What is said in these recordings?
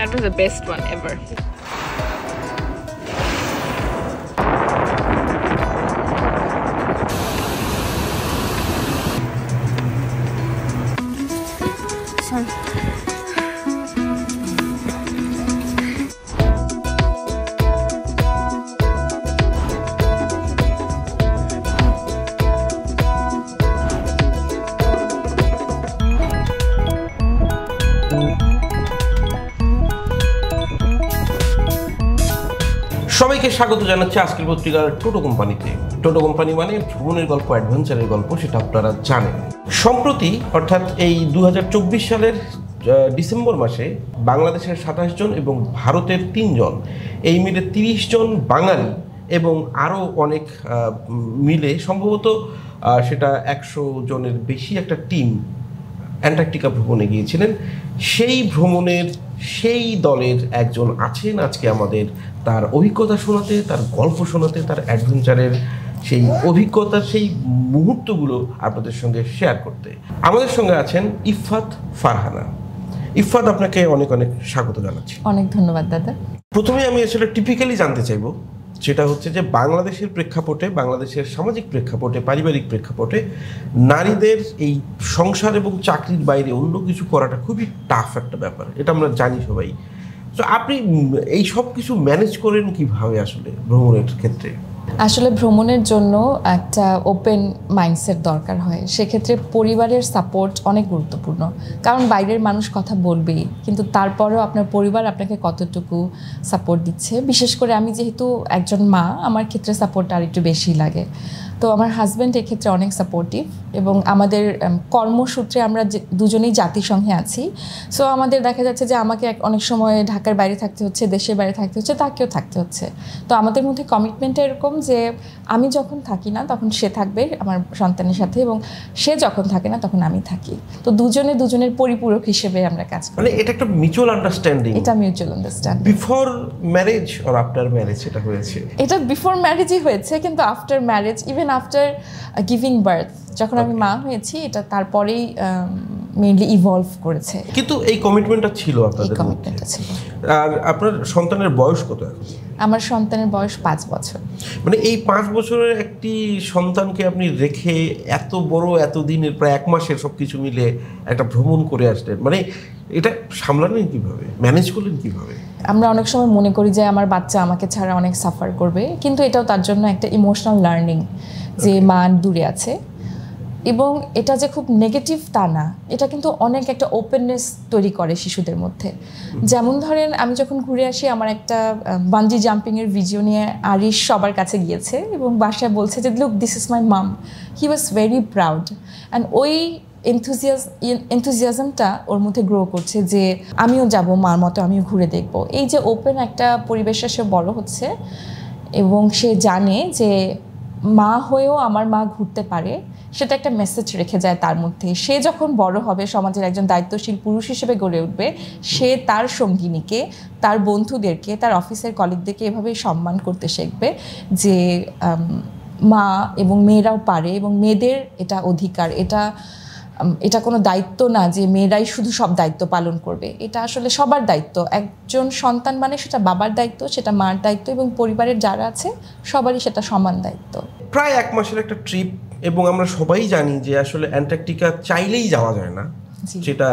That was the best one ever. সবাইকে স্বাগত জানাচ্ছি আজকের পত্রিকার টোটো কোম্পানিতে। টোটো কোম্পানি মানে ভ্রমণের গল্প, অ্যাডভেঞ্চারের গল্প, সেটা আপনারা জানেন। সম্প্রতি অর্থাৎ এই 2024 সালের ডিসেম্বর মাসে বাংলাদেশের 27 জন এবং ভারতের 3 জন, এই মিলে 30 জন বাঙালি এবং আরও অনেক মিলে সম্ভবত সেটা 100 জনের বেশি একটা টিম অ্যান্টার্কটিকা ভ্রমণে গিয়েছিলেন। সেই ভ্রমণের সেই দলের একজন আছেন আজকে আমাদের তার অভিজ্ঞতা শোনাতে, তার গল্প শোনাতে, তার অ্যাডভেঞ্চারের সেই অভিজ্ঞতার সেই মুহূর্তগুলো আপনাদের সঙ্গে শেয়ার করতে। আমাদের সঙ্গে আছেন ইফফাত ফারহানা। ইফফাত, আপনাকে অনেক অনেক স্বাগত জানাচ্ছি। অনেক ধন্যবাদ দাদা। প্রথমে আমি আসলে টিপিক্যালি জানতে চাইব, সেটা হচ্ছে যে বাংলাদেশের প্রেক্ষাপটে, বাংলাদেশের সামাজিক প্রেক্ষাপটে, পারিবারিক প্রেক্ষাপটে নারীদের এই সংসার এবং চাকরির বাইরে অন্য কিছু করাটা খুবই টাফ একটা ব্যাপার, এটা আমরা জানি সবাই। তো আপনি এই সব কিছু ম্যানেজ করেন কিভাবে আসলে ভ্রমণের ক্ষেত্রে? আসলে ভ্রমণের জন্য একটা ওপেন মাইন্ডসেট দরকার হয়। সেক্ষেত্রে পরিবারের সাপোর্ট অনেক গুরুত্বপূর্ণ, কারণ বাইরের মানুষ কথা বলবেই, কিন্তু তারপরেও আপনার পরিবার আপনাকে কতটুকু সাপোর্ট দিচ্ছে। বিশেষ করে আমি যেহেতু একজন মা, আমার ক্ষেত্রে সাপোর্টটা আর একটু বেশি লাগে। তো আমার হাজব্যান্ড এক্ষেত্রে অনেক সাপোর্টিভ, এবং আমাদের কর্মসূত্রে আমরা দুজনেই জাতিসংঘে আছি। সো আমাদের দেখা যাচ্ছে যে আমাকে অনেক সময় ঢাকার বাইরে থাকতে হচ্ছে, দেশের বাইরে থাকতে হচ্ছে, তাকেও থাকতে হচ্ছে। তো আমাদের মধ্যে কমিটমেন্টটা এরকম যে আমি যখন থাকি না তখন সে থাকবে আমার সন্তানের সাথে, এবং সে যখন থাকে না তখন আমি থাকি। তো দুজনে দুজনের পরিপূরক হিসেবে আমরা কাজ করি। মানে এটা একটা মিউচুয়াল আন্ডারস্ট্যান্ডিং। এটা mutual understanding. Before marriage or after marriage এটা হয়েছে? এটা বিফোর ম্যারেজই হয়েছে, কিন্তু after marriage, even after giving birth, যখন আমি মা হয়েছি, এটা তারপরেই মেইনলি ইভলভ করেছে। কিন্তু এই কমিটমেন্টটা ছিল আপনাদের? কমিটমেন্টটা ছিল। আর আপনার সন্তানের বয়স কত এখন? আমার সন্তানের বয়স 5 বছর। মানে এই 5 বছরের একটি সন্তানকে আপনি রেখে এত বড়, এতদিনের প্রায় 1 মাসের সবকিছু মিলে একটা ভ্রমণ করে আসলেন, মানে এটা সামলালেন কিভাবে, ম্যানেজ করলেন কিভাবে? আমরা অনেক সময় মনে করি যে আমার বাচ্চা আমাকে ছাড়া অনেক সাফার করবে, কিন্তু এটাও তার জন্য একটা ইমোশনাল লার্নিং যে মা দূরে আছে। এবং এটা যে খুব নেগেটিভ তা না, এটা কিন্তু অনেক একটা ওপেননেস তৈরি করে শিশুদের মধ্যে। যেমন ধরেন, আমি যখন ঘুরে আসি, আমার একটা বাঞ্জি জাম্পিংয়ের ভিডিও নিয়ে আরিশ সবার কাছে গিয়েছে এবং বাসায় বলছে যে look, this is my mum. He was very proud, and ওই এনথুজিয়াজমটা ওর মধ্যে গ্রো করছে যে আমিও যাব মার মতো, আমিও ঘুরে দেখব। এই যে ওপেন একটা পরিবেশে সে বড় হচ্ছে, এবং সে জানে যে মা হয়েও আমার মা ঘুরতে পারে, সেটা একটা মেসেজ রেখে যায় তার মধ্যে। সে যখন বড় হবে, সমাজের একজন দায়িত্বশীল পুরুষ হিসেবে গড়ে উঠবে, সে তার সঙ্গিনীকে, তার বন্ধুদেরকে, তার অফিসের কলিগদেরকে এভাবেই সম্মান করতে শিখবে যে মা এবং মেয়েরাও পারে, এবং মেয়েদের এটা অধিকার। এটা কোনো দায়িত্ব না যে মেয়েরাই শুধু সব দায়িত্ব পালন করবে। এটা আসলে সবার দায়িত্ব। একজন সন্তান মানে সেটা বাবার দায়িত্ব, সেটা মার দায়িত্ব, এবং পরিবারের যারা আছে সবারই সেটা সমান দায়িত্ব। প্রায় 1 মাসের একটা ট্রিপ, এবং আমরা সবাই জানি যে আসলে অ্যান্টার্কটিকা চাইলেই যাওয়া যায় না। সেটা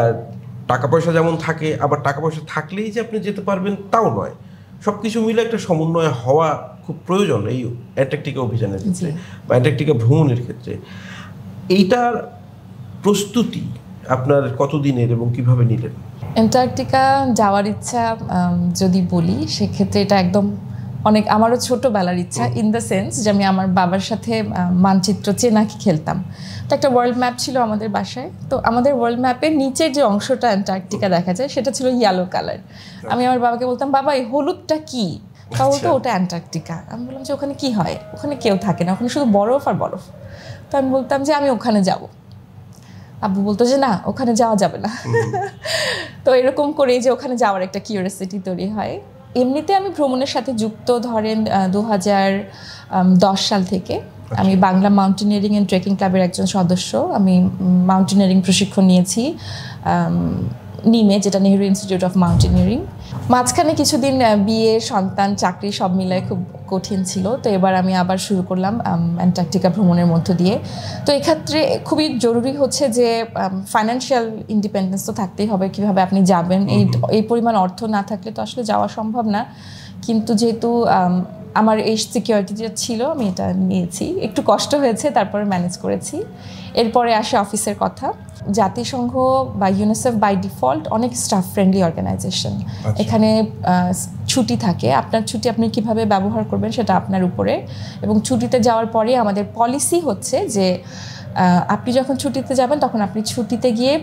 টাকা পয়সা যেমন থাকে, আবার টাকা পয়সা থাকলেই যে আপনি যেতে পারবেন তাও নয়। সব কিছু মিলে একটা সমন্বয় হওয়া খুব প্রয়োজন এই অ্যান্টার্কটিকা অভিযানের ক্ষেত্রে বা অ্যান্টার্কটিকা ভ্রমণের ক্ষেত্রে। এইটার প্রস্তুতি আপনার কতদিনের এবং কিভাবে নিলেন? অ্যান্টার্কটিকা যাওয়ার ইচ্ছা যদি বলি, সেক্ষেত্রে এটা একদম অনেক আমারও ছোটোবেলার ইচ্ছা, ইন দ্য সেন্স যে আমি আমার বাবার সাথে মানচিত্র চেনাকি খেলতাম। তো একটা ওয়ার্ল্ড ম্যাপ ছিল আমাদের বাসায়। তো আমাদের ওয়ার্ল্ড ম্যাপের নিচের যে অংশটা অ্যান্টার্কটিকা দেখা যায়, সেটা ছিল ইয়েলো কালার। আমি আমার বাবাকে বলতাম, বাবা এই হলুদটা কি? তা বলতো ওটা অ্যান্টার্কটিকা। আমি বললাম যে ওখানে কি হয়? ওখানে কেউ থাকে না, ওখানে শুধু বরফ আর বরফ। তো আমি বলতাম যে আমি ওখানে যাব। আব্বু বলতো যে না, ওখানে যাওয়া যাবে না। তো এরকম করেই যে ওখানে যাওয়ার একটা কিউরিওসিটি তৈরি হয়। এমনিতে আমি ভ্রমণের সাথে যুক্ত ধরেন 2010 সাল থেকে। আমি বাংলা মাউন্টেনিয়ারিং অ্যান্ড ট্রেকিং ক্লাবের একজন সদস্য। আমি মাউন্টেনিয়ারিং প্রশিক্ষণ নিয়েছি নিমে, যেটা নেহেরু ইনস্টিটিউট অফ মাউন্টেনিয়ারিং। মাঝখানে কিছুদিন বিয়ে, সন্তান, চাকরি সব মিলায় খুব কঠিন ছিল। তো এবার আমি আবার শুরু করলাম অ্যান্টার্কটিকা ভ্রমণের মধ্য দিয়ে। তো এক্ষেত্রে খুবই জরুরি হচ্ছে যে ফাইন্যান্সিয়াল ইন্ডিপেন্ডেন্স তো থাকতেই হবে। কীভাবে আপনি যাবেন, এই পরিমাণ অর্থ না থাকলে তো আসলে যাওয়া সম্ভব না। কিন্তু যেহেতু আমার এই সিকিউরিটিটা ছিল, আমি এটা নিয়েছি। একটু কষ্ট হয়েছে, তারপরে ম্যানেজ করেছি। এরপরে আসে অফিসের কথা। জাতিসংঘ বা ইউনিসেফ বাই ডিফল্ট অনেক স্টাফ ফ্রেন্ডলি অর্গানাইজেশন। এখানে ছুটি থাকে, আপনার ছুটি আপনি কিভাবে ব্যবহার করবেন সেটা আপনার উপরে। এবং ছুটিতে যাওয়ার পরে আমাদের পলিসি হচ্ছে যে আপনি যখন ছুটিতে যাবেন তখন আপনি ছুটিতে গিয়ে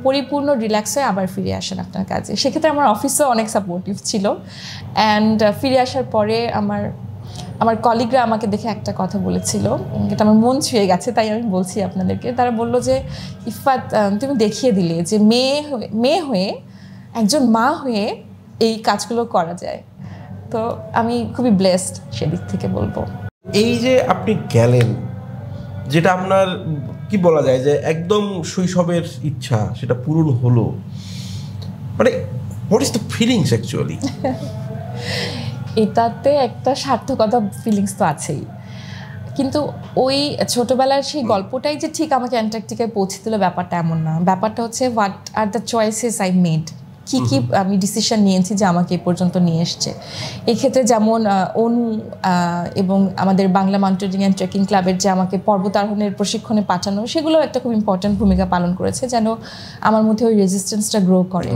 পরিপূর্ণ রিল্যাক্স হয়ে আবার ফিরে আসেন আপনার কাজে। সেক্ষেত্রে আমার অফিসও অনেক সাপোর্টিভ ছিল। অ্যান্ড ফিরে আসার পরে আমার কলিগরা আমাকে দেখে একটা কথা বলেছিল, এটা আমার মন ছুঁয়ে গেছে, তাই আমি বলছি আপনাদেরকে। তারা বলল যে ইফাত, তুমি দেখিয়ে দিলে যে মেয়ে হয়ে একজন মা হয়ে এই কাজগুলো করা যায়। তো আমি খুবই ব্লেসড সেদিক থেকে বলবো। এই যে আপনি গেলেন, যেটা আপনার কি বলা যায় যে একদম শৈশবের ইচ্ছা সেটা পূরণ হলো, মানে what is the feelings actually? এটাতে একটা সার্থকতা ফিলিংস তো আছেই, কিন্তু ওই ছোটবেলার সেই গল্পটাই যে ঠিক আমাকে অ্যান্টার্কটিকায় পৌঁছে দিল ব্যাপারটা এমন না। ব্যাপারটা হচ্ছে what are the choices I made, কী কী আমি ডিসিশন নিয়েছি যে আমাকে এ পর্যন্ত নিয়ে এসছে। এক্ষেত্রে যেমন অনু এবং আমাদের বাংলা মাউন্টেনিং অ্যান্ড ট্রেকিং ক্লাবের যে আমাকে পর্বতারোহণের প্রশিক্ষণে পাঠানো, সেগুলো একটা খুব ইম্পর্ট্যান্ট ভূমিকা পালন করেছে, যেন আমার মধ্যে ওই রেজিস্ট্যান্সটা গ্রো করে।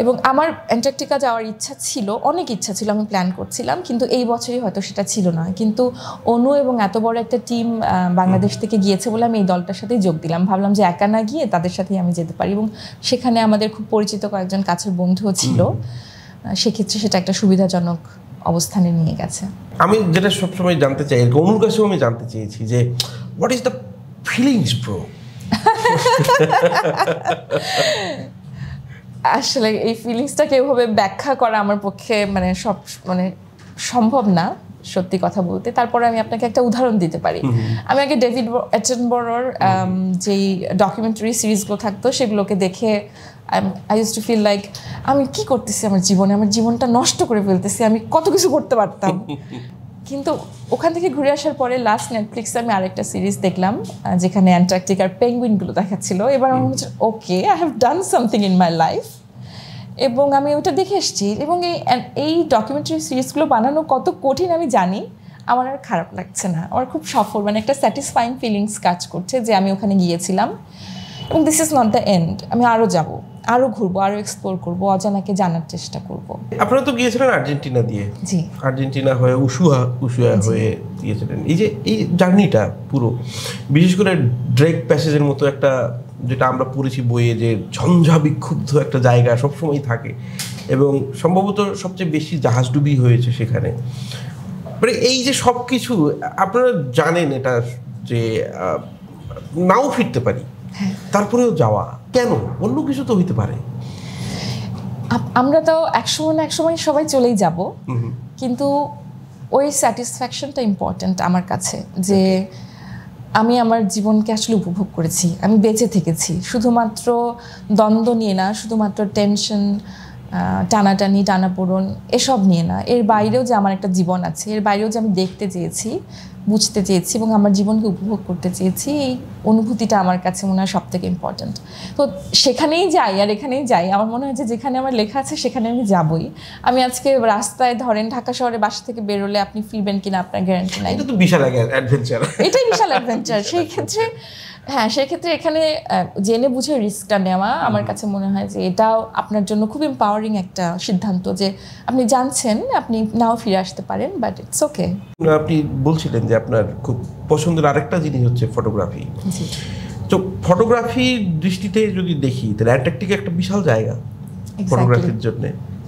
এবং আমার অ্যান্টার্কটিকা যাওয়ার ইচ্ছা ছিল, অনেক ইচ্ছা ছিল, আমি প্ল্যান করছিলাম, কিন্তু এই বছরই হয়তো সেটা ছিল না। কিন্তু অনু এবং এত বড় একটা টিম বাংলাদেশ থেকে গিয়েছে বলে আমি এই দলটার সাথেই যোগ দিলাম। ভাবলাম যে একা না গিয়ে তাদের সাথেই আমি যেতে পারি। এবং সেখানে আমাদের খুব পরিচিত কয়েকজন কাছের বন্ধুও ছিল, সেক্ষেত্রে সেটা একটা সুবিধাজনক অবস্থানে নিয়ে গেছে। আমি যেটা সবসময় জানতে চাই, অনুর কাছেও আমি জানতে চেয়েছি যে what is the feelings bro? আসলে এই ফিলিংসটাকে এভাবে ব্যাখ্যা করা আমার পক্ষে মানে সম্ভব না, সত্যি কথা বলতে। তারপরে আমি আপনাকে একটা উদাহরণ দিতে পারি। আমি আগে ডেভিড অ্যাটনবরোর যেই ডকুমেন্টারি সিরিজগুলো থাকতো সেগুলোকে দেখে I use to feel like আমি কি করতেছি আমার জীবনটা নষ্ট করে ফেলতেছি, আমি কত কিছু করতে পারতাম। কিন্তু ওখান থেকে ঘুরে আসার পরে লাস্ট নেটফ্লিক্সে আমি আরেকটা সিরিজ দেখলাম যেখানে অ্যান্টার্কটিকার পেঙ্গুইনগুলো দেখাচ্ছিল। এবার আমার হচ্ছে okay, I have done something in my life, এবং আমি ওটা দেখে এসেছি। এবং এই ডকুমেন্টারি সিরিজগুলো বানানো কত কঠিন আমি জানি, আমার আর খারাপ লাগছে না, আমার খুব সফল, মানে একটা স্যাটিসফাইং ফিলিংস কাজ করছে যে আমি ওখানে গিয়েছিলাম। এবং this is not the end, আমি আরও যাব, আরও ঘুরবো, আরও এক্সপ্লোর করবো, অজানাকে জানার চেষ্টা করব। আপনারা তো গিয়েছিলেন আর্জেন্টিনা দিয়ে, জি, আর্জেন্টিনা হয়ে উশুয়া হয়ে গিয়েছিলেন। এই জার্নিটা পুরো, বিশেষ করে ড্রেক প্যাসেজের মতো একটা, যেটা আমরা পড়েছি বইয়ে, যে ঝঞ্ঝা বিক্ষুব্ধ একটা জায়গা সবসময় থাকে, এবং সম্ভবত সবচেয়ে বেশি জাহাজডুবি হয়েছে সেখানে। মানে এই যে সব কিছু আপনারা জানেন, এটা যে নাও ফিরতে পারি, তারপরেও যাওয়া কেন? অন্য কিছু তো হইতে পারে। আমরা তো একসময় সবাই চলেই যাব, কিন্তু ওই স্যাটিসফ্যাকশনটা ইম্পর্ট্যান্ট আমার কাছে, যে আমি আমার জীবনকে আসলে উপভোগ করেছি, আমি বেঁচে থেকেছি, শুধুমাত্র দ্বন্দ্ব নিয়ে না, শুধুমাত্র টেনশন, টানাটানি, টানাপোড়ন এসব নিয়ে না। এর বাইরেও যে আমার একটা জীবন আছে, এর বাইরেও যে আমি দেখতে চেয়েছি, বুঝতে চেয়েছি এবং আমার জীবনকে উপভোগ করতে চেয়েছি, এই অনুভূতিটা আমার কাছে মনে হয় সবথেকে ইম্পর্ট্যান্ট। তো সেখানেই যাই আর এখানেই যাই, আমার মনে হয় যে যেখানে আমার লেখা আছে সেখানে আমি যাবই। আমি আজকে রাস্তায় ধরেন ঢাকা শহরে বাসা থেকে বেরোলে আপনি ফিরবেন কিনা আপনার গ্যারান্টি নাই। এটা তো বিশাল অ্যাডভেঞ্চার, এটাই বিশাল অ্যাডভেঞ্চার। সেই ক্ষেত্রে এখানে জেনে বুঝে রিস্কটা নেওয়া আমার কাছে মনে হয় যে এটাও আপনার জন্য খুব এম্পাওয়ারিং একটা সিদ্ধান্ত, যে আপনি জানছেন আপনি নাও ফিরে আসতে পারেন, বাট ইটস ওকে। আপনি বলছিলেন যে আপনার খুব পছন্দের আরেকটা জিনিস হচ্ছে ফটোগ্রাফি। তো ফটোগ্রাফির দৃষ্টিতে যদি দেখি, তাহলে অ্যান্টার্কটিকা একটা বিশাল জায়গা ফটোগ্রাফির জন্য।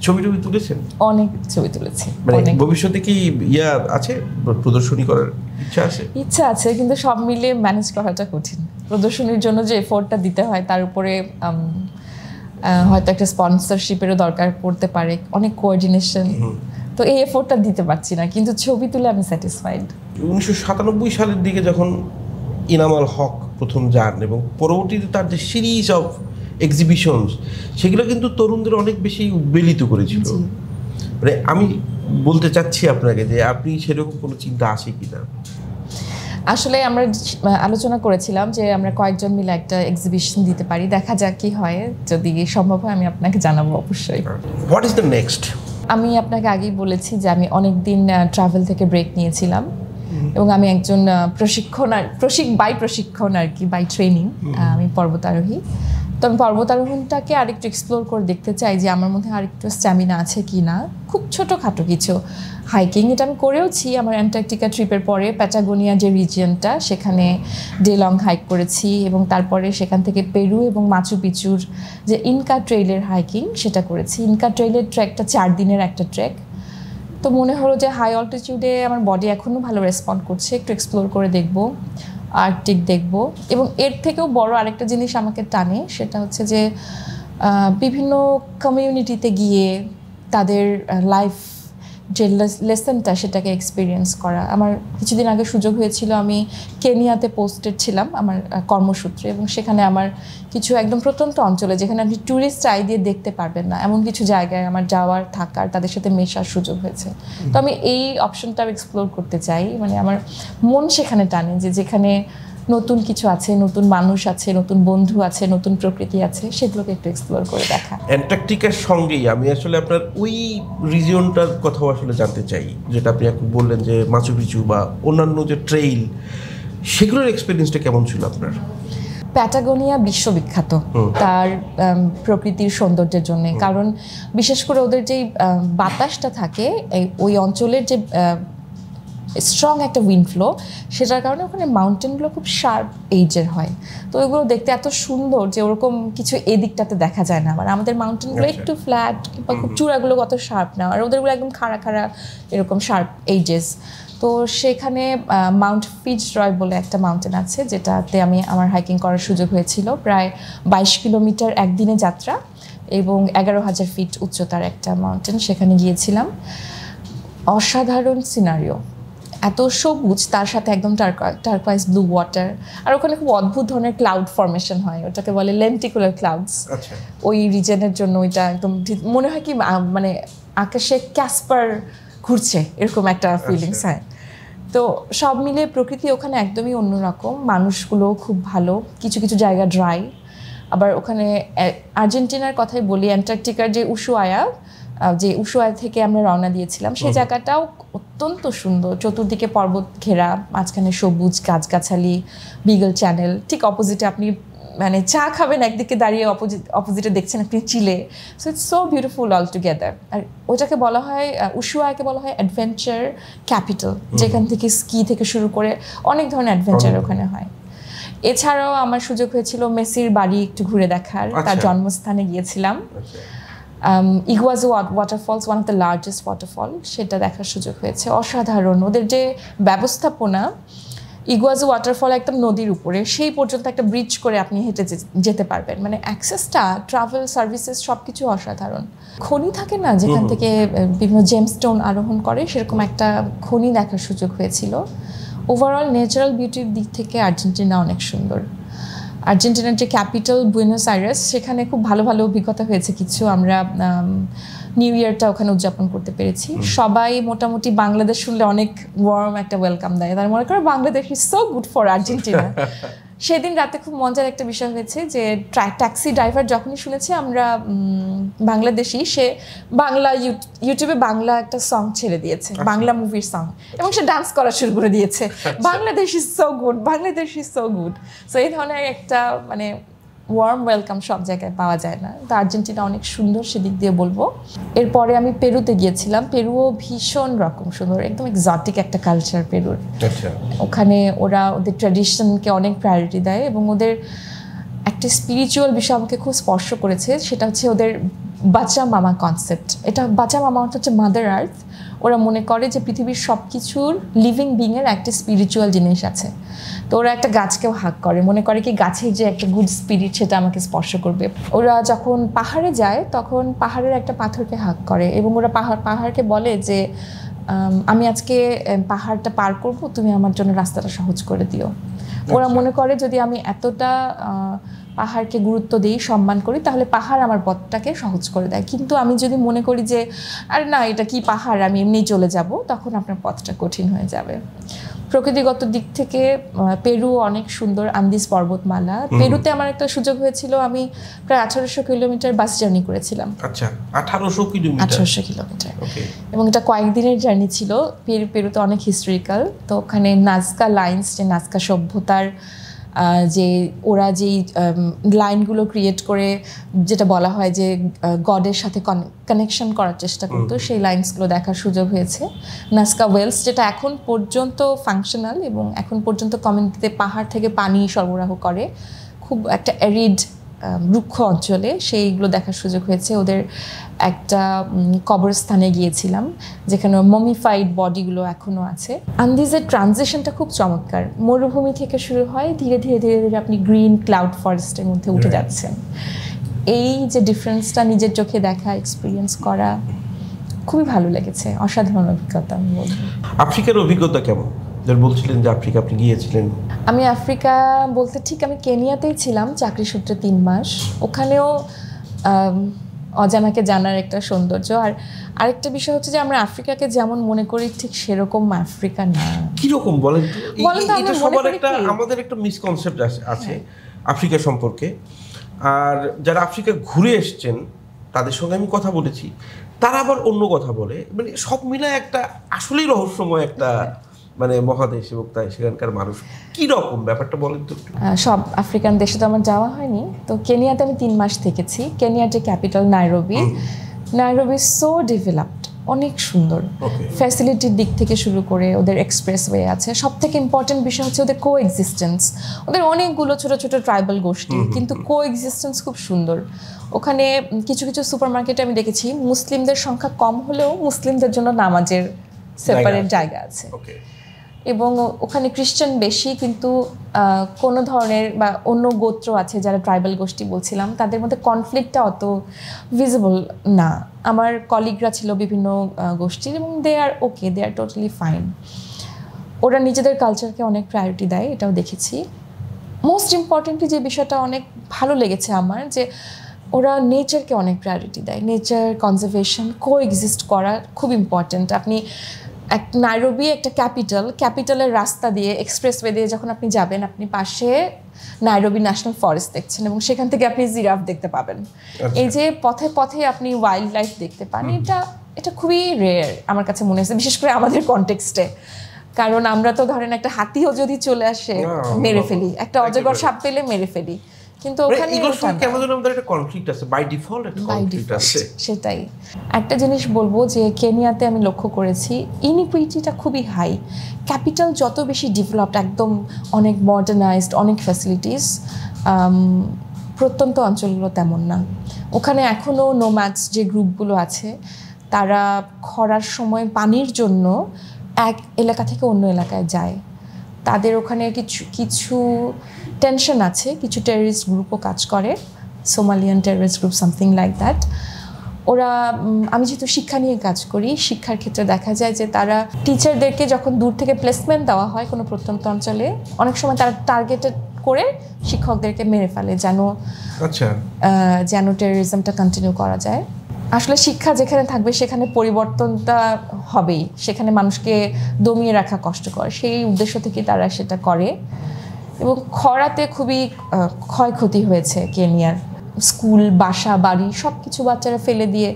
ছবি তুলেছেন? অনেক ছবি তুলেছি। মানে ভবিষ্যতে কি আছে, প্রদর্শনী করার ইচ্ছা আছে? কিন্তু সব মিলে ম্যানেজ করাটা কঠিন। প্রদর্শনীর জন্য যে এফোর্টটা দিতে হয়, তার উপরে হয়তো একটা স্পন্সরশিপেরও দরকার পড়তে পারে, অনেক কোঅর্ডিনেশন। তো এই এফোর্টটা দিতে পারছি না, কিন্তু ছবি তুলে আমি স্যাটিসফাইড। 1997 সালের দিকে যখন ইনাম আল হক প্রথম যান, এবং পরবর্তীতে তার যে সিরিজ অফ এক্সিবিশনস, সেগুলো কিন্তু তরুণদের অনেক বেশি উদ্বেলিত করেছিল। মানে আমি বলতে চাচ্ছি আপনাকে যে আপনি সেরকম কোনো চিন্তা আসে কিনা? আসলে আমরা আলোচনা করেছিলাম যে আমরা কয়েকজন মিলে একটা এক্সিবিশন দিতে পারি, দেখা যাক কি হয়। যদি সম্ভব হয় আমি আপনাকে জানাবো অবশ্যই। What is the next? আমি আপনাকে আগেই বলেছি যে আমি অনেক দিন ট্রাভেল থেকে ব্রেক নিয়েছিলাম এবং আমি একজন প্রশিক্ষণ আর কি বাই ট্রেনিং আমি পর্বতারোহী। তো আমি পর্বতারোহণটাকে আরেকটু এক্সপ্লোর করে দেখতে চাই যে আমার মধ্যে আরেকটু স্ট্যামিনা আছে কি না। খুব ছোটোখাটো কিছু হাইকিং এটা আমি করেওছি আমার অ্যান্টার্কটিকা ট্রিপের পরে। প্যাটাগোনিয়া যে রিজিয়নটা সেখানে ডে লং হাইক করেছি এবং তারপরে সেখান থেকে পেরু এবং মাচু পিচুর যে ইনকা ট্রেইলের হাইকিং সেটা করেছি। ইনকা ট্রেইলের ট্রেকটা 4 দিনের একটা ট্রেক। তো মনে হলো যে হাই অল্টিটিউডে আমার বডি এখনও ভালো রেসপন্ড করছে, একটু এক্সপ্লোর করে দেখব, আর্কটিক দেখব। এবং এর থেকেও বড় আরেকটা জিনিস আমাকে টানে, সেটা হচ্ছে যে বিভিন্ন কমিউনিটিতে গিয়ে তাদের লাইফ যে লেসনটা সেটাকে এক্সপিরিয়েন্স করা। আমার কিছুদিন আগে সুযোগ হয়েছিল, আমি কেনিয়াতে পোস্টেড ছিলাম আমার কর্মসূত্রে, এবং সেখানে আমার কিছু একদম প্রত্যন্ত অঞ্চলে যেখানে আপনি ট্যুরিস্ট আই দিয়ে দেখতে পারবেন না এমন কিছু জায়গায় আমার যাওয়ার, থাকার, তাদের সাথে মেশার সুযোগ হয়েছে। তো আমি এই অপশনটা এক্সপ্লোর করতে চাই। মানে আমার মন সেখানে টানে যে যেখানে নতুন কিছু আছে, নতুন মানুষ আছে, নতুন বন্ধু আছে, নতুন প্রকৃতি আছে, সেগুলোকে একটু এক্সপ্লোর করে দেখা। অ্যান্টার্কটিকার সঙ্গেই আমি আসলে আপনার ওই রিজিয়নটার কথাও আসলে জানতে চাই, যেটা আপনি এখন বললেন যে মাচু পিচু বা অন্যান্য যে ট্রেইল, সেগুলোর এক্সপিরিয়েন্সটা কেমন ছিল আপনার? প্যাটাগোনিয়া বিশ্ববিখ্যাত তার প্রকৃতির সৌন্দর্যের জন্য। কারণ বিশেষ করে ওদের যেই বাতাসটা থাকে ওই অঞ্চলের যে স্ট্রং একটা উইন্ড ফ্লো, সেটার কারণে ওখানে মাউন্টেনগুলো খুব শার্প এইজের হয়। তো ওইগুলো দেখতে এত সুন্দর যে ওরকম কিছু এদিকটাতে দেখা যায় না। মানে আমাদের মাউন্টেনগুলো একটু ফ্ল্যাট কিংবা খুব চূড়াগুলো কত শার্প না, আর ওদেরগুলো একদম খাড়া খাড়া এরকম শার্প এইজেস। তো সেখানে মাউন্ট ফিটজ রয় বলে একটা মাউন্টেন আছে, যেটাতে আমি আমার হাইকিং করার সুযোগ হয়েছিল। প্রায় 22 কিলোমিটার একদিনে যাত্রা এবং 11,000 ফিট উচ্চতার একটা মাউন্টেন, সেখানে গিয়েছিলাম। অসাধারণ সিনারিও, এত সবুজ, তার সাথে একদম টার্কোয়াইজ ব্লু ওয়াটার। আর ওখানে খুব অদ্ভুত ধরনের ক্লাউড ফর্মেশন হয়, ওটাকে বলে লেন্টিকুলার ক্লাউডস। ওই রিজনের জন্য ওইটা একদম মনে হয় কি মানে আকাশে ক্যাসপার ঘুরছে, এরকম একটা ফিলিংস হয়। তো সব মিলে প্রকৃতি ওখানে একদমই অন্যরকম, মানুষগুলো খুব ভালো, কিছু কিছু জায়গা ড্রাই। আবার ওখানে আর্জেন্টিনার কথাই বলি, অ্যান্টার্কটিকার যে উশুয়ায়া থেকে আমরা রওনা দিয়েছিলাম, সেই জায়গাটাও অত্যন্ত সুন্দর। চতুর্দিকে পর্বত ঘেরা, মাঝখানে সবুজ গাছগাছালি, বিগল চ্যানেল। ঠিক অপোজিটে আপনি মানে চা খাবেন, একদিকে দাঁড়িয়ে অপোজিটে দেখছেন আপনি চিলে। So it's so beautiful all together. আর ওটাকে বলা হয়, উশুয়ায়াকে বলা হয় অ্যাডভেঞ্চার ক্যাপিটাল, যেখান থেকে স্কি থেকে শুরু করে অনেক ধরনের অ্যাডভেঞ্চার ওখানে হয়। এছাড়াও আমার সুযোগ হয়েছিল মেসির বাড়ি একটু ঘুরে দেখার, তার জন্মস্থানে গিয়েছিলাম। Iguazu waterfalls, one of the largest waterfall, সেটা দেখার সুযোগ হয়েছে। অসাধারণ ওদের যে ব্যবস্থাপনা। ইগুয়াজু ওয়াটারফল একদম নদীর উপরে, সেই পর্যন্ত একটা ব্রিজ করে আপনি হেঁটে যেতে পারবেন। মানে অ্যাক্সেসটা, ট্রাভেল সার্ভিসেস সব কিছু অসাধারণ। খনি থাকে না যেখান থেকে বিভিন্ন জেমস্টোন আরোহণ করে, সেরকম একটা খনি দেখার সুযোগ হয়েছিল। ওভারঅল ন্যাচারাল বিউটির দিক থেকে আর্জেন্টিনা অনেক সুন্দর। আর্জেন্টিনার যে ক্যাপিটাল বুয়েনোস আইরেস, সেখানে খুব ভালো ভালো অভিজ্ঞতা হয়েছে কিছু। আমরা নিউ ইয়ারটা ওখানে উদযাপন করতে পেরেছি। সবাই মোটামুটি বাংলাদেশ শুনলে অনেক ওয়ার্ম একটা ওয়েলকাম দেয়, তার মনে করে Bangladesh is so good for Argentina. সেদিন রাতে খুব মজার একটা বিষয় হয়েছে যে ট্যাক্সি ড্রাইভার যখনই শুনেছে আমরা বাংলাদেশি, সে বাংলা ইউটিউবে বাংলা একটা সং ছেড়ে দিয়েছে, বাংলা মুভির সং, এবং সে ডান্স করা শুরু করে দিয়েছে। Bangladesh is so good, Bangladesh is so good. So এই ধরনের একটা মানে ওয়ার্ম ওয়েলকাম সব জায়গায় পাওয়া যায় না। তো আর্জেন্টিনা অনেক সুন্দর, সেদিক দিয়ে বলবো। এরপরে আমি পেরুতে গিয়েছিলাম। পেরুও ভীষণ রকম সুন্দর, একদম এক্সোটিক একটা কালচার পেরুর। ওখানে ওরা ওদের ট্র্যাডিশনকে অনেক প্রায়োরিটি দেয়, এবং ওদের একটা স্পিরিচুয়াল বিষয় আমাকে খুব স্পর্শ করেছে, সেটা হচ্ছে ওদের বাচা মামা কনসেপ্ট। এটা বাচা মামা হচ্ছে মাদার আর্থ। ওরা মনে করে যে পৃথিবীর সব কিছুর লিভিং বিংয়ের একটা স্পিরিচুয়াল জিনিস আছে। তো ওরা একটা গাছকেও হাগ করে, মনে করে কি গাছের যে একটা গুড স্পিরিট সেটা আমাকে স্পর্শ করবে। ওরা যখন পাহাড়ে যায় তখন পাহাড়ের একটা পাথরকে হাগ করে, এবং ওরা পাহাড়কে বলে যে আমি আজকে পাহাড়টা পার করব, তুমি আমার জন্য রাস্তাটা সহজ করে দিও। ওরা মনে করে যদি আমি এতটা পাহাড়কে গুরুত্ব দিই, সম্মান করি, তাহলে পাহাড় আমার পথটাকে সহজ করে দেয়। কিন্তু আমি যদি মনে করি যে আরে না এটা কি পাহাড়, আমি এমনিই চলে যাব, তখন আপনার পথটা কঠিন হয়ে যাবে। প্রকৃতিগত দিক থেকে পেরু অনেক সুন্দর, আন্দিজ পর্বতমালা। পেরুতে আমার একটা সুযোগ হয়েছিল, আমি প্রায় 1800 কিলোমিটার বাস জার্নি করেছিলাম। আচ্ছা, 1800 কিলোমিটার। 1800 কিলোমিটার, এবং এটা কয়েকদিনের জার্নি ছিল। পেরুতে অনেক হিস্টোরিক্যাল, তো ওখানে নাজকা লাইন্স, যে নাজকা সভ্যতার যে ওরা যেই লাইনগুলো ক্রিয়েট করে, যেটা বলা হয় যে গডের সাথে কানেকশন করার চেষ্টা করতো, সেই লাইন্সগুলো দেখার সুযোগ হয়েছে। নাজকা ওয়েলস, যেটা এখন পর্যন্ত ফাংশনাল এবং এখন পর্যন্ত কমিউনিটিতে পাহাড় থেকে পানি সরবরাহ করে, খুব একটা অ্যারিড রুক্ষ অঞ্চলে, সেইগুলো দেখার সুযোগ হয়েছে। ওদের একটা কবরস্থানে গিয়েছিলাম যেখানে মমিফাইড বডিগুলো এখনও আছে। আন্দিজের ট্রানজিশনটা খুব চমৎকার, মরুভূমি থেকে শুরু হয়, ধীরে ধীরে ধীরে ধীরে আপনি গ্রিন ক্লাউড ফরেস্টের মধ্যে উঠে যাচ্ছেন। এই যে ডিফারেন্সটা নিজের চোখে দেখা, এক্সপিরিয়েন্স করা, খুবই ভালো লেগেছে, অসাধারণ অভিজ্ঞতা আমি বলবো। আফ্রিকার অভিজ্ঞতা কেমন? বলছিলেন যে আফ্রিকা আপনি গিয়েছিলেন। আমি আফ্রিকা বলতে ঠিক আমি কেনিয়াতেই ছিলাম চাকরি সূত্রে 3 মাস। ওখানেও অজানাকে জানার একটা সৌন্দর্য। আর আরেকটা বিষয় হচ্ছে যে আমরা আফ্রিকাকে যেমন মনে করি ঠিক সেরকম আফ্রিকা না। কিরকম বলেন তো? এটা সবার একটা, আমাদের একটা মিসকনসেপ্ট আছে আফ্রিকা সম্পর্কে। আর যারা আফ্রিকা ঘুরে এসছেন তাদের সঙ্গে আমি কথা বলেছি, তারা আবার অন্য কথা বলে। মানে সব মিলে একটা আসলেই রহস্যময় একটা মানে মহাদেশ, এবং তাই সেখানকার মানুষ কি রকম, ব্যাপারটা বলেন তো। সব আফ্রিকান দেশে তো আমার যাওয়া হয়নি, তো কেনিয়াতে আমি 3 মাস থেকেছি। কেনিয়ার যে ক্যাপিটাল নাইরোবি সো ডেভেলপড, অনেক সুন্দর, ফ্যাসিলিটির দিক থেকে শুরু করে ওদের এক্সপ্রেসওয়ে আছে। সব থেকে ইম্পর্টেন্ট বিষয় হচ্ছে ওদের কো এক্সিস্টেন্স। ওদের অনেকগুলো ছোট ছোট ট্রাইবাল গোষ্ঠী, কিন্তু কো এক্সিস্টেন্স খুব সুন্দর। ওখানে কিছু কিছু সুপার মার্কেটে আমি দেখেছি মুসলিমদের সংখ্যা কম হলেও মুসলিমদের জন্য নামাজের সেপারেট জায়গা আছে, এবং ওখানে খ্রিস্টান বেশি, কিন্তু কোনো ধরনের বা অন্য গোত্র আছে যারা ট্রাইবাল গোষ্ঠী বলছিলাম, তাদের মধ্যে কনফ্লিক্টটা অত ভিজিবল না। আমার কলিগরা ছিল বিভিন্ন গোষ্ঠীর, এবং দে আর টোটালি ফাইন। ওরা নিজেদের কালচারকে অনেক প্রায়োরিটি দেয়, এটাও দেখেছি। মোস্ট ইম্পর্টেন্টলি যে বিষয়টা অনেক ভালো লেগেছে আমার, যে ওরা নেচারকে অনেক প্রায়োরিটি দেয়। নেচার কনজারভেশন, কো এক্সিস্ট করা খুব ইম্পর্টেন্ট। আপনি নাইরোবি একটা ক্যাপিটালের রাস্তা দিয়ে, এক্সপ্রেসওয়ে দিয়ে যখন আপনি যাবেন, আপনি পাশে নাইরোবি ন্যাশনাল ফরেস্ট দেখছেন, এবং সেখান থেকে আপনি জিরাফ দেখতে পাবেন। এই যে পথে পথে আপনি ওয়াইল্ড লাইফ দেখতে পান, এটা খুবই রেয়ার আমার কাছে মনে হয়েছে, বিশেষ করে আমাদের কনটেক্সটে। কারণ আমরা তো ধরেন একটা হাতিও যদি চলে আসে মেরে ফেলি, একটা অজগর সাপ পেলে মেরে ফেলি, কিন্তু ওখানে সেটাই। একটা জিনিস বলবো যে কেনিয়াতে আমি লক্ষ্য করেছি ইনইকুইটিটা খুবই হাই। ক্যাপিটাল যত বেশি ডেভেলপড, একদম অনেক মডার্নাইজড, অনেক ফ্যাসিলিটিস, প্রত্যন্ত অঞ্চলগুলো তেমন না। ওখানে এখনও নোম্যাডস যে গ্রুপগুলো আছে, তারা খরার সময় পানির জন্য এক এলাকা থেকে অন্য এলাকায় যায়। তাদের ওখানে কিছু টেনশন আছে, কিছু টেররিস্ট গ্রুপও কাজ করে, Somalian terrorist group, something like that. ওরা, আমি যেহেতু শিক্ষা নিয়ে কাজ করি, শিক্ষার ক্ষেত্রে দেখা যায় যে তারা টিচারদেরকে যখন দূর থেকে প্লেসমেন্ট দেওয়া হয় কোনো প্রত্যন্ত অঞ্চলে, অনেক সময় তারা টার্গেটেড করে শিক্ষকদেরকে মেরে ফেলে, যেন টেররিজমটা কন্টিনিউ করা যায়। আসলে শিক্ষা যেখানে থাকবে সেখানে পরিবর্তনটা হবেই, সেখানে মানুষকে দমিয়ে রাখা কষ্টকর, সেই উদ্দেশ্য থেকে তারা সেটা করে। এবং খরাতে খুবই ক্ষয়ক্ষতি হয়েছে কেনিয়ার। স্কুল, বাসা, বাড়ি সব কিছু বাচ্চারা ফেলে দিয়ে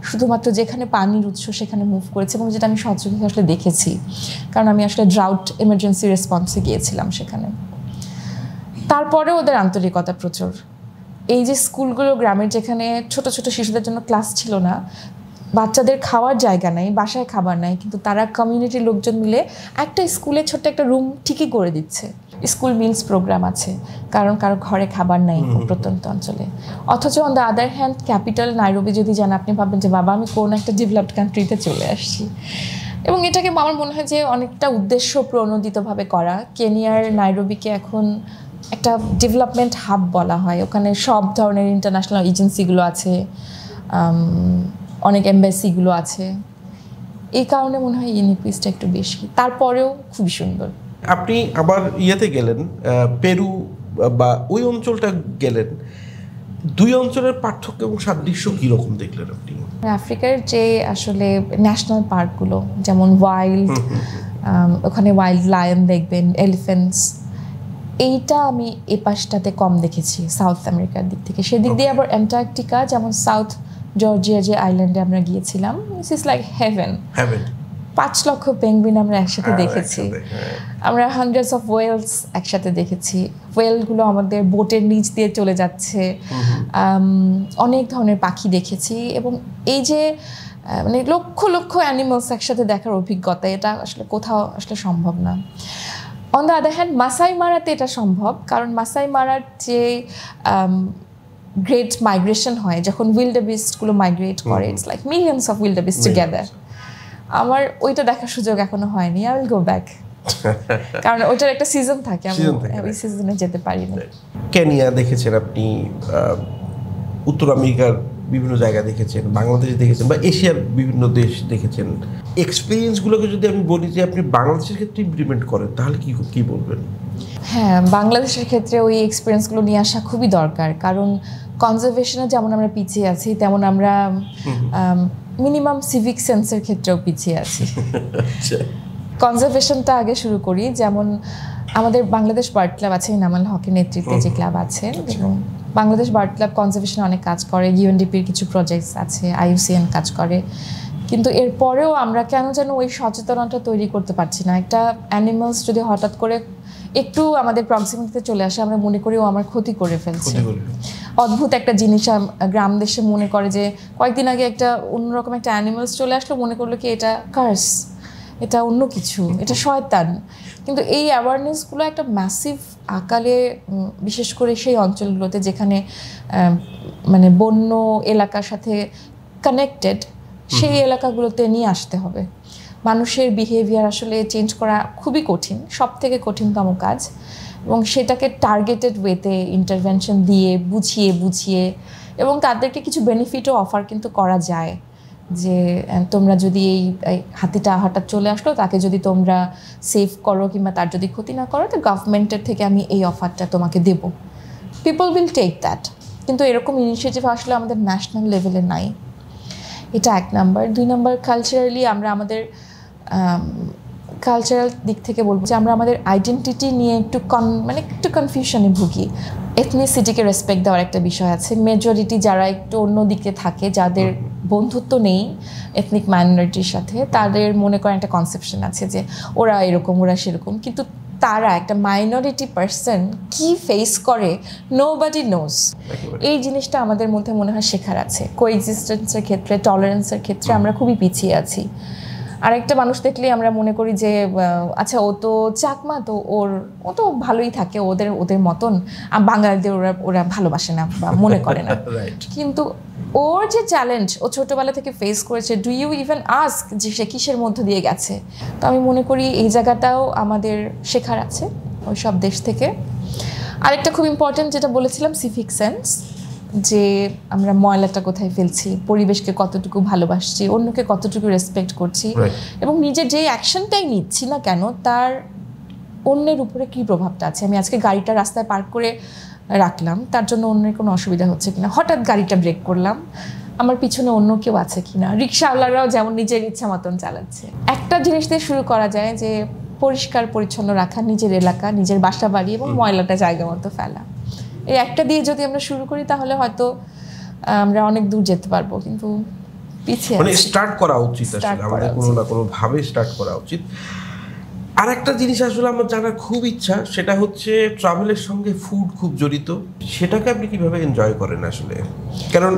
শুধুমাত্র যেখানে পানির উৎস সেখানে মুভ করেছে, এবং যেটা আমি সচক্ষে আসলে দেখেছি, কারণ আমি আসলে ড্রাউট এমার্জেন্সি রেসপন্সে গিয়েছিলাম সেখানে। তারপরে ওদের আন্তরিকতা প্রচুর। এই যে স্কুলগুলো গ্রামের, যেখানে ছোট ছোট শিশুদের জন্য ক্লাস ছিল না, বাচ্চাদের খাওয়ার জায়গা নাই, বাসায় খাবার নাই, কিন্তু তারা কমিউনিটির লোকজন মিলে একটা স্কুলে ছোট্ট একটা রুম ঠিকই করে দিচ্ছে। স্কুল মিলস প্রোগ্রাম আছে, কারণ কারো ঘরে খাবার নাই প্রত্যন্ত অঞ্চলে। অথচ on the other hand capital Nairobi যদি যান, আপনি ভাববেন যে বাবা আমি কোন একটা ডেভেলপড কান্ট্রিতে চলে আসছি। এবং এটাকে আমার মনে হয় যে অনেকটা উদ্দেশ্য প্রণোদিতভাবে করা। কেনিয়ার নাইরোবিকে এখন একটা ডেভেলপমেন্ট হাব বলা হয়। ওখানে সব ধরনের ইন্টারন্যাশনাল এজেন্সিগুলো আছে, অনেক এমবাসিগুলো আছে। এই কারণে মনে হয় ইনইকুইটিটা একটু বেশি, তারপরেও খুবই সুন্দর। আপনি আবার ইয়েতে গেলেন, পেরু বা ওই অঞ্চলটা গেলেন, দুই অঞ্চলের পার্থক্য এবং সাদৃশ্য কীরকম দেখলেন আপনি? আফ্রিকার যে আসলে ন্যাশনাল পার্কগুলো, যেমন ওয়াইল্ড, ওখানে ওয়াইল্ড লায়ন দেখবেন, এলিফেন্টস, এইটা আমি এ পাশটাতে কম দেখেছি সাউথ আমেরিকার দিক থেকে। সেদিক দিয়ে আবার অ্যান্টার্কটিকা, যেমন সাউথ জর্জিয়া যে আইল্যান্ডে আমরা গিয়েছিলাম, দিস ইজ লাইক হেভেন। 5 লক্ষ পেঙ্গুইন আমরা একসাথে দেখেছি, আমরা হান্ড্রেডস অফ ওয়েলস একসাথে দেখেছি। ওয়েলগুলো আমাদের বোটের নিচ দিয়ে চলে যাচ্ছে, অনেক ধরনের পাখি দেখেছি। এবং এই যে মানে লক্ষ লক্ষ অ্যানিমালস একসাথে দেখার অভিজ্ঞতা, এটা আসলে কোথাও আসলে সম্ভব না। অন দ্য আদার হ্যান্ড মাসাই মারাতে এটা সম্ভব, কারণ মাসাই মারার যে গ্রেট মাইগ্রেশন হয়, যখন উইল্ডাবিস্টগুলো মাইগ্রেট করে, it's like millions of wildebeest together. আমার ওইটা দেখার সুযোগ এখনো হয়নি। আই উইল গো ব্যাক, কারণ ওইটার একটা সিজন থাকে, আমি ওই সিজনে যেতে পারিনি। কেনিয়া দেখেছেন আপনি, উত্তর আমেরিকার বিভিন্ন জায়গা দেখেছেন, বাংলাদেশ দেখেছেন, বা এশিয়ার বিভিন্ন দেশ দেখেছেন। এক্সপিরিয়েন্সগুলোকে যদি আমি বলি যে আপনি বাংলাদেশের ক্ষেত্রে ইমপ্লিমেন্ট করেন, তাহলে কি বলবেন? হ্যাঁ, বাংলাদেশের ক্ষেত্রে ওই এক্সপিরিয়েন্সগুলো নিয়ে আসা খুবই দরকার, কারণ কনজারভেশনে যেমন আমরা পিছিয়ে আছি, তেমন আমরা মিনিমাম সিভিক সেন্সের ক্ষেত্রেও পিছিয়ে আছি। কনজারভেশনটা আগে শুরু করি। যেমন আমাদের বাংলাদেশ বার্ড ক্লাব আছে, ইনামুল হকের নেতৃত্বে যে ক্লাব আছে, এবং বাংলাদেশ বার্ড ক্লাব কনজারভেশনে অনেক কাজ করে, ইউএনডিপির কিছু প্রজেক্টস আছে, IUCN কাজ করে। কিন্তু এরপরেও আমরা কেন যেন ওই সচেতনতা তৈরি করতে পারছি না। একটা অ্যানিমালস যদি হঠাৎ করে একটু আমাদের প্রক্সিমিটিতে চলে আসে, আমরা মনে করি ও আমার ক্ষতি করে ফেলছে। অদ্ভুত একটা জিনিস গ্রাম দেশে মনে করে যে কয়েকদিন আগে একটা অন্যরকম একটা অ্যানিমালস চলে আসলো, মনে করলো কি এটা কার্স, এটা অন্য কিছু, এটা শয়তান। কিন্তু এই অ্যাওয়ারনেসগুলো একটা ম্যাসিভ আকারে, বিশেষ করে সেই অঞ্চলগুলোতে যেখানে মানে বন্য এলাকার সাথে কানেক্টেড, সেই এলাকাগুলোতে নিয়ে আসতে হবে। মানুষের বিহেভিয়ার আসলে চেঞ্জ করা খুবই কঠিন, সব থেকে কঠিনতম কাজ। এবং সেটাকে টার্গেটেড ওয়েতে ইন্টারভেনশন দিয়ে বুঝিয়ে এবং তাদেরকে কিছু বেনিফিটও অফার কিন্তু করা যায়, যে তোমরা যদি এই হাতিটা হঠাৎ চলে আসলো, তাকে যদি তোমরা সেভ করো কিংবা তার যদি ক্ষতি না করো, তো গভর্নমেন্টের থেকে আমি এই অফারটা তোমাকে দেব। People will take that. কিন্তু এরকম ইনিশিয়েটিভ আসলে আমাদের ন্যাশনাল লেভেলে নাই। এটা 1 নাম্বার। 2 নাম্বার, কালচারালি আমরা আমাদের কালচারাল দিক থেকে বলবো যে আমরা আমাদের আইডেন্টিটি নিয়ে একটু কনফিউশনে ভুগি। এথনিসিটিকে রেসপেক্ট দেওয়ার একটা বিষয় আছে। মেজরিটি যারা একটু অন্যদিকে থাকে, যাদের বন্ধুত্ব নেই এথনিক মাইনরিটির সাথে, তাদের মনে করেন একটা কনসেপশন আছে যে ওরা এরকম, ওরা সেরকম। কিন্তু তারা একটা মাইনরিটি পার্সন কি ফেস করে, নোবডি নোজ। এই জিনিসটা আমাদের মধ্যে মনে হয় শেখার আছে। কোএক্সিস্টেন্সের ক্ষেত্রে, টলারেন্সের ক্ষেত্রে আমরা খুবই পিছিয়ে আছি। আরেকটা মানুষ দেখলেই আমরা মনে করি যে আচ্ছা ও তো চাকমা, তো ও তো ভালোই থাকে, ওদের মতন, বাঙালিদের ওরা ভালোবাসে না বা মনে করে না। কিন্তু ওর যে চ্যালেঞ্জ ও ছোটবেলা থেকে ফেস করেছে, ডু ইউ ইভেন আস্ক যে সে কিসের মধ্য দিয়ে গেছে? তো আমি মনে করি এই জায়গাটাও আমাদের শেখার আছে ওই সব দেশ থেকে। আরেকটা খুব ইম্পর্টেন্ট যেটা বলেছিলাম, সিভিক সেন্স, যে আমরা ময়লাটা কোথায় ফেলছি, পরিবেশকে কতটুকু ভালোবাসছি, অন্যকে কতটুকু রেসপেক্ট করছি, এবং নিজের যে অ্যাকশনটাই নিচ্ছি না কেন, তার অন্যের উপরে কী প্রভাবটা আছে। আমি আজকে গাড়িটা রাস্তায় পার্ক করে রাখলাম, তার জন্য অন্যের কোনো অসুবিধা হচ্ছে কিনা, হঠাৎ গাড়িটা ব্রেক করলাম, আমার পিছনে অন্য কেউ আছে কিনা। রিক্সাওয়ালারাও যেমন নিজের ইচ্ছা মতন চালাচ্ছে। একটা জিনিস দিয়ে শুরু করা যায়, যে পরিষ্কার পরিচ্ছন্ন রাখা নিজের এলাকা, নিজের বাসা বাড়ি, এবং ময়লাটা জায়গা মতো ফেলা। এই একটা দিয়ে যদি আমরা শুরু করি, তাহলে হয়তো আমরা অনেক দূর যেতে পারবো। কিন্তু পিছিয়ে মানে স্টার্ট করা উচিত, আসলে আমাদের কোনো না কোনো ভাবে স্টার্ট করা উচিত। আর একটা জিনিস আসলে আমার জানার খুব ইচ্ছা, সেটা হচ্ছে ট্রাভেলের সঙ্গে ফুড খুব জড়িত। সেটাকে আপনি কিভাবে এনজয় করেন আসলে? কারণ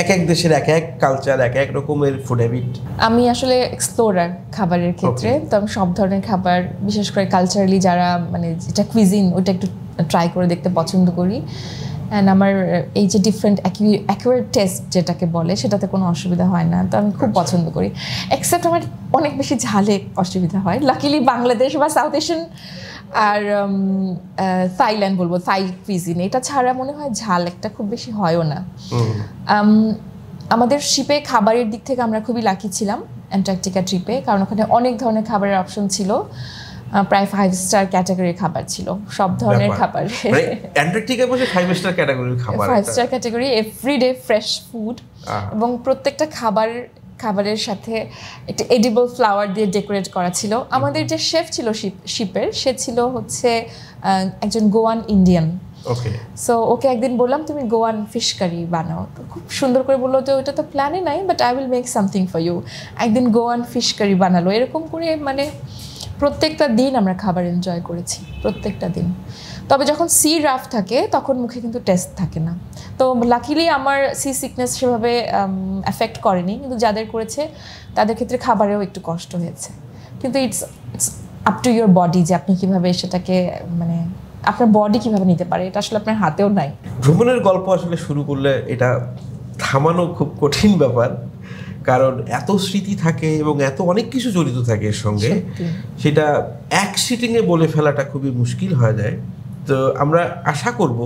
এক এক দেশের এক এক কালচার, এক এক রকমের ফুড হ্যাবিট। আমি আসলে এক্সপ্লোরার খাবারের ক্ষেত্রে, তো আমি সব ধরনের খাবার, বিশেষ করে কালচারালি যারা মানে যেটা কুইজিন, ওইটা একটু ট্রাই করে দেখতে পছন্দ করি। অ্যান্ড আমার এই যে ডিফারেন্ট অ্যাকুরেট টেস্ট যেটাকে বলে, সেটাতে কোনো অসুবিধা হয় না। তো আমি খুব পছন্দ করি, এক্সেপ্ট আমার অনেক বেশি ঝালে অসুবিধা হয়। লাকিলি বাংলাদেশ বা সাউথ এশিয়ান আর থাইল্যান্ড বলবো, থাই কুইজিন, এটা ছাড়া মনে হয় ঝাল একটা খুব বেশি হয়ও না। আমাদের শিপে খাবারের দিক থেকে আমরা খুবই লাকি ছিলাম অ্যান্টার্কটিকা ট্রিপে, কারণ ওখানে অনেক ধরনের খাবারের অপশন ছিল। প্রায় 5 স্টার ক্যাটাগরির খাবার ছিল, সব ধরনের খাবার। মানে অ্যান্টার্কটিকায় বসে 5 স্টার ক্যাটাগরির খাবার, 5 star category, everyday fresh food, এবং প্রত্যেকটা খাবারের সাথে একটা এডিবল ফ্লাওয়ার দিয়ে ডেকোরেট করা ছিল। আমাদের যে শেফ ছিল শিপের, সে ছিল হচ্ছে একজন গোয়ান ইন্ডিয়ান। ওকে, সো ওকে একদিন বললাম তুমি গোয়ান ফিশ কারি বানাও, তো খুব সুন্দর করে বললো যে ওইটা তো প্ল্যানে নাই, but I will make something for you. একদিন গোয়ান ফিশ কারি বানালো, এরকম করে মানে প্রত্যেকটা দিন আমরা খাবার এনজয় করেছি, প্রত্যেকটা দিন। তবে যখন সি রাফ থাকে তখন মুখে কিন্তু টেস্ট থাকে না। তো লাকিলি আমার সি সিকনেস সেভাবে এফেক্ট করেনি, কিন্তু যাদের করেছে তাদের ক্ষেত্রে খাবারেও একটু কষ্ট হয়েছে। কিন্তু it's up to your body, যে আপনি কীভাবে সেটাকে মানে আপনার বডি কীভাবে নিতে পারে, এটা আসলে আপনার হাতেও নাই। ভ্রমণের গল্প আসলে শুরু করলে এটা থামানো খুব কঠিন ব্যাপার, কারণ এত স্মৃতি থাকে এবং এত অনেক কিছু জড়িত থাকে এর সঙ্গে, সেটা এক সিটিংয়ে বলে ফেলাটা খুবই মুশকিল হয়ে যায়। তো আমরা আশা করব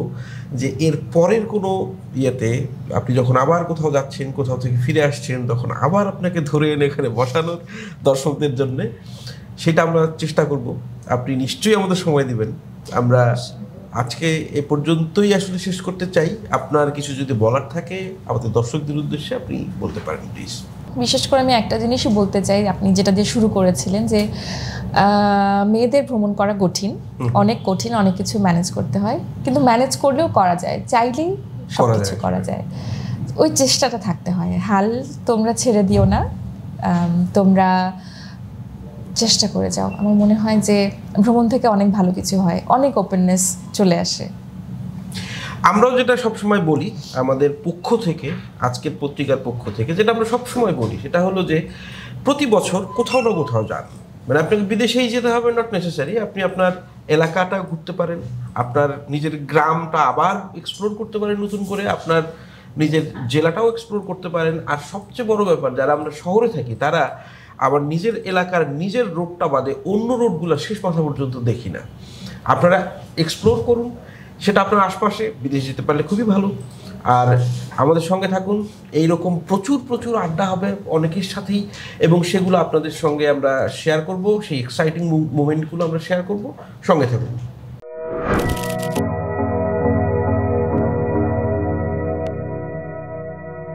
যে এর পরের কোনো ইয়েতে আপনি যখন আবার কোথাও যাচ্ছেন, কোথাও থেকে ফিরে আসছেন, তখন আবার আপনাকে ধরে এনে এখানে বসানোর দর্শকদের জন্যে, সেটা আমরা চেষ্টা করব। আপনি নিশ্চয়ই আমাদের সময় দিবেন। আমরা আজকে এ পর্যন্তই আসলে শেষ করতে চাই। আপনার কিছু যদি বলার থাকে আমাদের দর্শকদের উদ্দেশ্যে আপনি বলতে পারেন প্লিজ। বিশেষ করে আমি একটা জিনিসই বলতে চাই, আপনি যেটা দিয়ে শুরু করেছিলেন, যে মেয়েদের ভ্রমণ করা কঠিন, অনেক কঠিন, অনেক কিছু ম্যানেজ করতে হয়, কিন্তু ম্যানেজ করলেও করা যায়, চাইলেই সব কিছু করা যায়। ওই চেষ্টাটা থাকতে হয়। হাল তোমরা ছেড়ে দিও না, তোমরা চেষ্টা করে যাও। আমার মনে হয় যে ভ্রমণ থেকে অনেক ভালো কিছু হয়, অনেক ওপেননেস চলে আসে। আমরাও যেটা সবসময় বলি আমাদের পক্ষ থেকে, আজকের পত্রিকার পক্ষ থেকে যেটা আমরা সবসময় বলি, সেটা হলো যে প্রতি বছর কোথাও না কোথাও যান। মানে আপনাকে বিদেশেই যেতে হবে নট নেসেসারি, আপনি আপনার এলাকাটা ঘুরতে পারেন, আপনার নিজের গ্রামটা আবার এক্সপ্লোর করতে পারেন নতুন করে, আপনার নিজের জেলাটাও এক্সপ্লোর করতে পারেন। আর সবচেয়ে বড় ব্যাপার, যারা আমরা শহরে থাকি তারা আবার নিজের এলাকার নিজের রোডটা বাদে অন্য রোডগুলো শেষ মাথা পর্যন্ত দেখি না। আপনারা এক্সপ্লোর করুন, সেটা আপনার আশপাশে, বিদেশ যেতে পারলে খুবই ভালো। আর আমাদের সঙ্গে থাকুন, এইরকম প্রচুর প্রচুর আড্ডা হবে অনেকের সাথেই, এবং সেগুলো আপনাদের সঙ্গে আমরা শেয়ার করব, সেই এক্সাইটিং মুমেন্টগুলো আমরা শেয়ার করব। সঙ্গে থাকুন।